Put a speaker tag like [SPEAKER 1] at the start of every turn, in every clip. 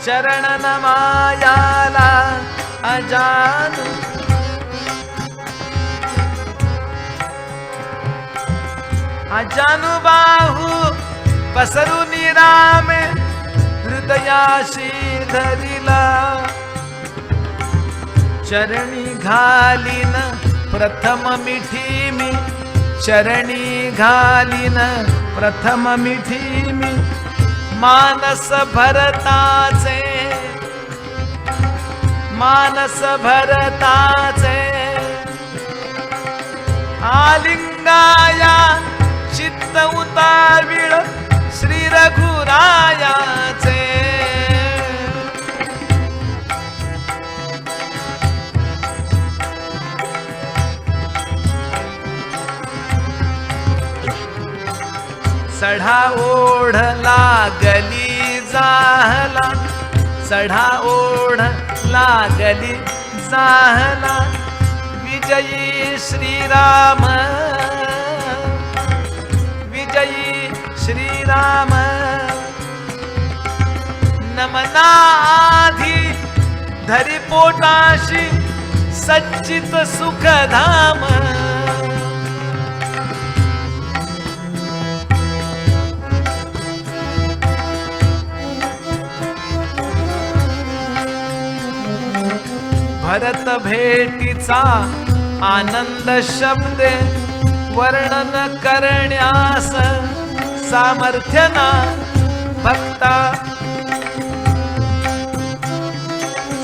[SPEAKER 1] चरण नमायाला अजानू अजानू बाहू पसरुनी रामे हृदयाशी धरिला चरणी घालीन प्रथम मिठी मी चरणी घालीन प्रथम मिठी मी मानस भरताचे आलिंगाया चित्त उताविळ श्री रघुरायाचे चढा ओढ लागली जाहला चढा ओढ लागली जाहला विजयी श्रीराम नमनाधी धरी पोटाशी सच्चित सुखधाम भरत भेटीचा आनंद शब्दे वर्णन करण्यास सामर्थ्य ना भक्ता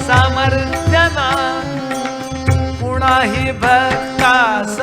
[SPEAKER 1] सामर्थ्य ना पुणाही भक्तास